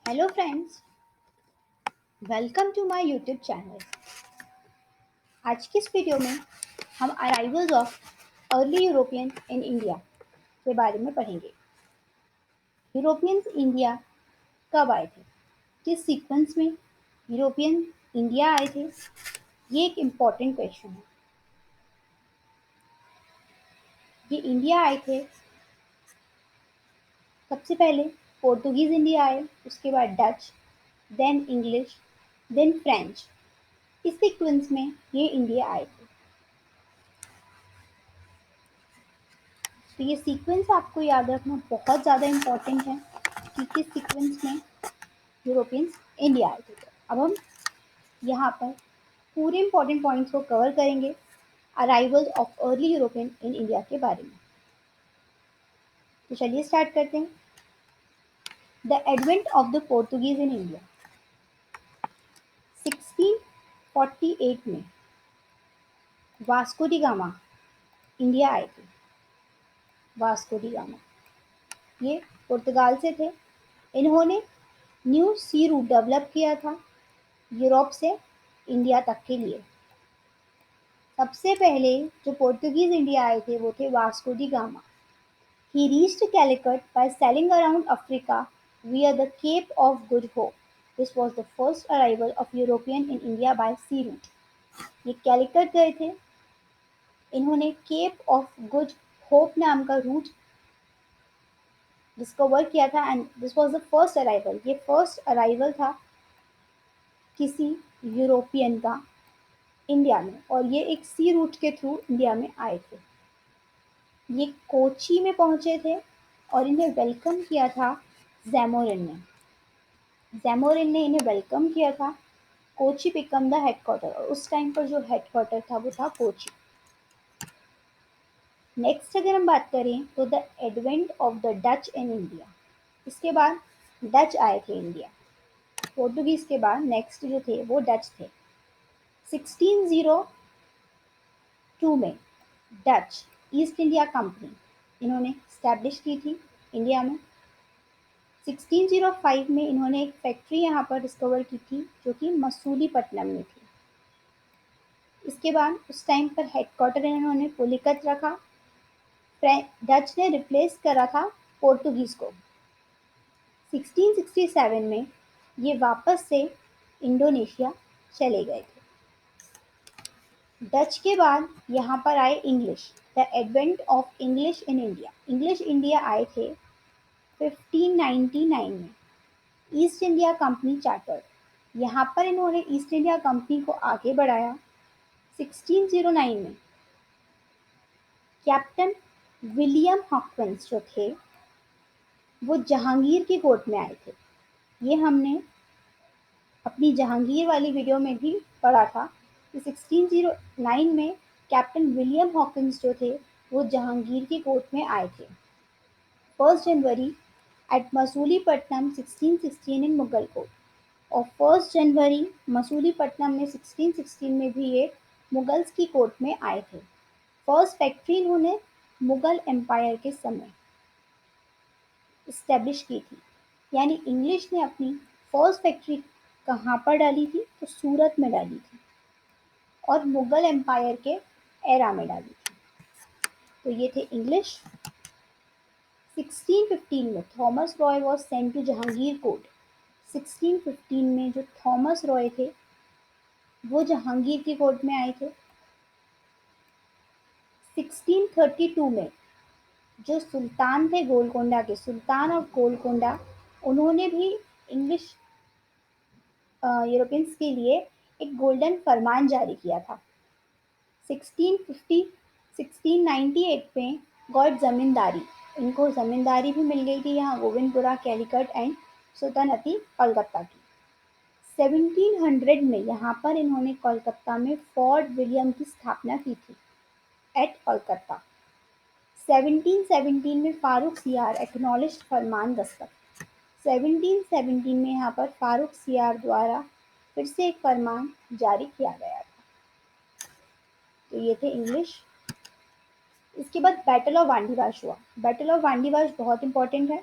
Hello friends, welcome to my YouTube channel. आज की इस वीडियो में हम arrivals of early European in India के बारे में पढ़ेंगे। यूरोपियंस इंडिया कब आए थे, किस सीक्वेंस में यूरोपियन इंडिया आए थे, ये एक इम्पॉर्टेंट क्वेश्चन है। ये इंडिया आए थे सबसे पहले पोर्टुगीज़ इंडिया आए, उसके बाद Dutch, then English, then French. इस सीक्वेंस में ये इंडिया आए थे। तो ये सीक्वेंस आपको याद रखना बहुत ज़्यादा इम्पॉर्टेंट है कि किस सीक्वेंस में यूरोपियंस इंडिया आए थे। अब हम यहाँ पर पूरे इम्पॉर्टेंट पॉइंट्स को कवर करेंगे arrival of early European in India के बारे में। तो चलिए स्टार्ट करते हैं। The advent of the Portuguese in India. 1648 में वास्को डी गामा इंडिया आए थे। वास्को डी गामा ये पुर्तगाल से थे। इन्होंने न्यू सी रूट डेवलप किया था यूरोप से इंडिया तक के लिए। सबसे पहले जो पोर्तुगीज इंडिया आए थे वो थे Vasco da Gama. He reached Calicut by sailing around Africa via the Cape of Good Hope. This was the first arrival of European in India by sea route. ये कैलिकट गए थे। इन्होंने केप ऑफ गुड होप नाम का root discover किया था and this was the first arrival. ये first arrival था किसी यूरोपियन का इंडिया में, और ये एक सी रूट के थ्रू इंडिया में आए थे। ये कोची में पहुंचे थे और इन्हें वेलकम किया था जैमोरिन ने। जैमोरिन ने इन्हें वेलकम किया था। कोची बिकम द हेडक्वार्टर, और उस टाइम पर जो हेडक्वार्टर था वो था कोची। नेक्स्ट अगर हम बात करें तो the advent of the Dutch in India. इसके बाद डच आए थे इंडिया। पोर्टुगीज के बाद नेक्स्ट जो थे वो डच थे। 1602 में डच ईस्ट इंडिया कंपनी इन्होंने स्टैब्लिश की थी इंडिया में। 1605 में इन्होंने एक फैक्ट्री यहाँ पर डिस्कवर की थी जो कि मसूलीपट्टनम में थी। इसके बाद उस टाइम पर हेडक्वार्टर इन्होंने पुलिकत रखा। डच ने रिप्लेस करा था पोर्टुगीज को। 1667 में ये वापस से इंडोनेशिया चले गए थे। डच के बाद यहाँ पर आए English. The advent of English in India. English India आए थे 1599 में। ईस्ट इंडिया कंपनी चार्टर, यहाँ पर इन्होंने ईस्ट इंडिया कंपनी को आगे बढ़ाया। 1609 में कैप्टन विलियम हॉकिंस जो थे वो जहांगीर की कोर्ट में आए थे। ये हमने अपनी जहांगीर वाली वीडियो में भी पढ़ा था कि 1609 में कैप्टन विलियम हॉकिंस जो थे वो जहांगीर की कोर्ट में आए थे। 1 जनवरी एट मसूलीपट्टनम 1616 इन मुगल कोर्ट, और 1 जनवरी मसूलीपट्टनम में 1616 में भी ये मुगल्स की कोर्ट में आए थे। फर्स्ट फैक्ट्री इन्होंने मुगल एम्पायर के समय इस्टेब्लिश की थी। यानी इंग्लिश ने अपनी फर्स्ट फैक्ट्री कहाँ पर डाली थी, तो सूरत में डाली थी, और मुगल एम्पायर के एरा में डाली थी। तो ये थे इंग्लिश। 1615 में Thomas Roy was sent to Jahangir court. 1615 में जो थॉमस रॉय थे वो जहांगीर की कोर्ट में आए थे। 1632 में जो सुल्तान थे गोलकोंडा के, सुल्तान ऑफ गोलकोंडा, उन्होंने भी इंग्लिश यूरोपियंस के लिए एक गोल्डन फरमान जारी किया था। 1650 1698 में गॉड जमींदारी, इनको जमींदारी भी मिल गई थी यहाँ गोविंदपुरा, कैलिकट एंड सुल्तानती कोलकाता की। 1700 में यहाँ पर इन्होंने कोलकाता में फोर्ट विलियम की स्थापना की थी एट कोलकाता। 1717 में फारूक सियार एक्नॉलेज्ड फरमान दस्तक। 1717 में यहाँ पर फारूक सियार द्वारा फिर से एक फरमान जारी किया गया था। तो ये थे इंग्लिश। इसके बाद बैटल ऑफ वांडीवाश हुआ। बैटल ऑफ वांडीवाश बहुत इंपॉर्टेंट है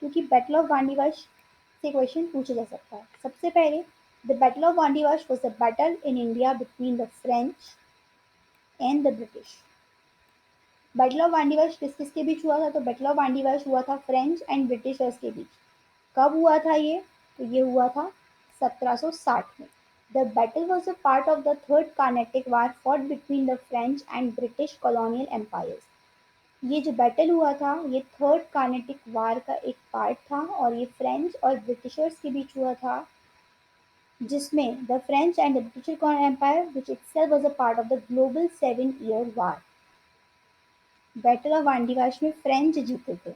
क्योंकि बैटल ऑफ वांडीवाश से क्वेश्चन पूछा जा सकता है। सबसे पहले, the battle of Wandiwash was the battle in India between the French and the British. Battle of Wandiwash किस किस के बीच हुआ था? तो बैटल ऑफ वांडीवाश हुआ था फ्रेंच एंड ब्रिटिशर्स के बीच। कब हुआ था ये? तो ये हुआ था 1760 में। The battle was a part of the third Carnatic war fought between the French and British colonial empires. ये जो बैटल हुआ था ये थर्ड कार्नेटिक वार का एक पार्ट था और ये फ्रेंच और ब्रिटिशर्स के बीच हुआ था, जिसमें the French and the British colonial empire which itself was a part of the global 7 year war. Battle of Wandiwash में फ्रेंच जीते थे।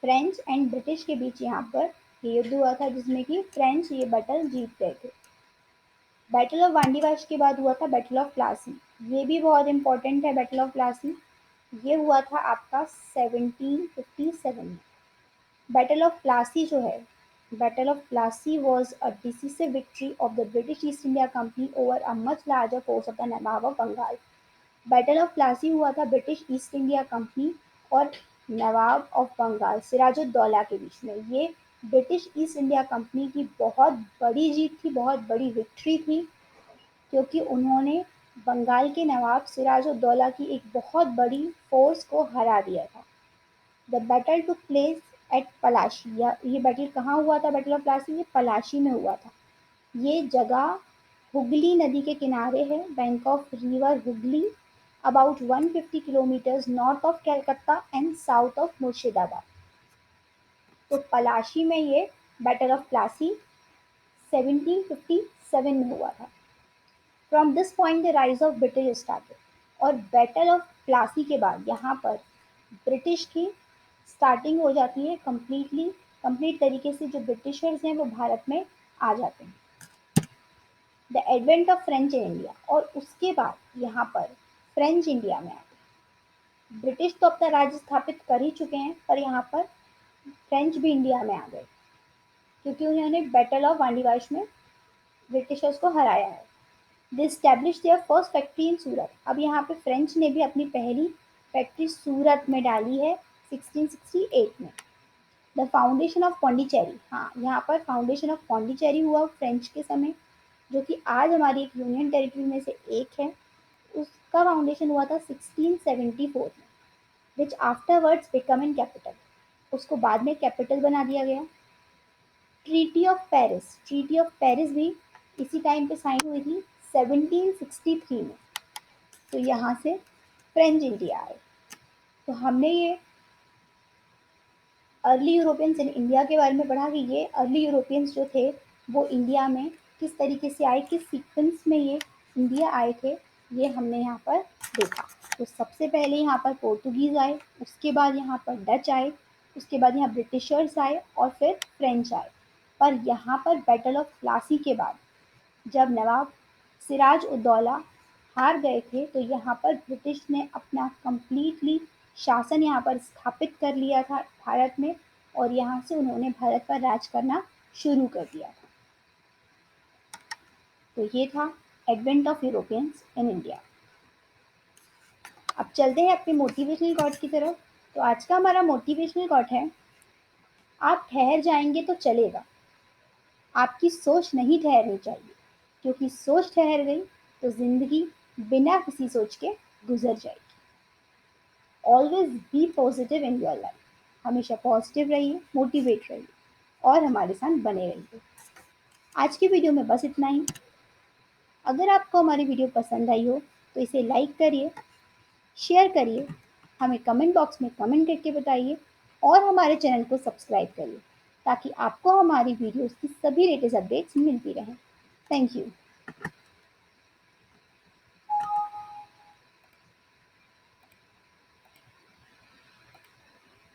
फ्रेंच एंड ब्रिटिश के बीच यहाँ पर ये युद्ध हुआ था जिसमें कि फ्रेंच ये बैटल जीत गए थे। बैटल ऑफ वांडीवाश के बाद हुआ था बैटल ऑफ प्लासी। ये भी बहुत इंपॉर्टेंट है। बैटल ऑफ प्लासी ये हुआ था आपका 1757 में। बैटल ऑफ प्लासी जो है, battle of Plassey was a decisive victory of the British East India company over a much larger force of the nawab of Bengal. Battle of Plassey हुआ था ब्रिटिश ईस्ट इंडिया कंपनी और नवाब ऑफ बंगाल सिराजुद्दौला के बीच में। ये ब्रिटिश ईस्ट इंडिया कंपनी की बहुत बड़ी जीत थी, बहुत बड़ी विक्ट्री थी, क्योंकि उन्होंने बंगाल के नवाब सिराजुद्दौला की एक बहुत बड़ी फोर्स को हरा दिया था। The battle took place at Palashi. ये बैटल कहाँ हुआ था? बैटल ऑफ प्लासी ये पलाशी में हुआ था। ये जगह हुगली नदी के किनारे है, bank of river Hooghly, about 150 kilometres north of Calcutta and south of Murshidabad. तो पलाशी में ये बैटल ऑफ प्लासी 1757 में हुआ था। From this point the rise of British started. और बैटल ऑफ प्लासी के बाद यहाँ पर ब्रिटिश की स्टार्टिंग हो जाती है कंप्लीट तरीके से। जो ब्रिटिशर्स हैं वो भारत में आ जाते हैं। The advent of French in India. और उसके बाद यहाँ पर फ्रेंच इंडिया में आते हैं। ब्रिटिश तो अपना राज्य स्थापित कर ही चुके हैं, पर यहाँ पर फ्रेंच भी इंडिया में आ गए क्योंकि उन्होंने बैटल ऑफ वांडीवाश में ब्रिटिशर्स को हराया है। They establish their first factory in Surat. अब यहाँ पे फ्रेंच ने भी अपनी पहली फैक्ट्री सूरत में डाली है 1668 में। The foundation of Pondicherry. हाँ, यहाँ पर फाउंडेशन ऑफ पौंडीचेरी हुआ फ्रेंच के समय, जो कि आज हमारी एक यूनियन टेरिटरी में से एक है। उसका फाउंडेशन हुआ था 1674 में, विच आफ्टरवर्ड्स बिकम इन कैपिटल। उसको बाद में कैपिटल बना दिया गया। ट्रीटी ऑफ पेरिस भी इसी टाइम पे साइन हुई थी 1763 में। तो यहाँ से फ्रेंच इंडिया आए। तो हमने ये अर्ली यूरोपियंस इन इंडिया के बारे में पढ़ा कि ये अर्ली यूरोपियंस जो थे वो इंडिया में किस तरीके से आए, किस सीक्वेंस में ये इंडिया आए थे, ये हमने यहाँ पर देखा। तो सबसे पहले यहाँ पर पोर्तुगीज़ आए, उसके बाद यहाँ पर डच आए, उसके बाद यहाँ ब्रिटिशर्स आए और फिर फ्रेंच आए। पर यहाँ पर बैटल ऑफ प्लासी के बाद जब नवाब सिराज उद दौला हार गए थे तो यहाँ पर ब्रिटिश ने अपना कंप्लीटली शासन यहाँ पर स्थापित कर लिया था भारत में, और यहाँ से उन्होंने भारत पर राज करना शुरू कर दिया था। तो ये था advent of Europeans in India. अब चलते हैं अपने मोटिवेशनल कोट की तरफ। तो आज का हमारा मोटिवेशनल कोट है, आप ठहर जाएंगे तो चलेगा, आपकी सोच नहीं ठहरनी चाहिए, क्योंकि सोच ठहर गई तो जिंदगी बिना किसी सोच के गुजर जाएगी। Always be positive in your life. हमेशा पॉजिटिव रहिए, मोटिवेट रहिए और हमारे साथ बने रहिए। आज की वीडियो में बस इतना ही। अगर आपको हमारी वीडियो पसंद आई हो तो इसे लाइक करिए, शेयर करिए, हमें कमेंट बॉक्स में कमेंट करके बताइए और हमारे चैनल को सब्सक्राइब करिए ताकि आपको हमारी वीडियोस की सभी लेटेस्ट अपडेट्स मिलती रहें। Thank you.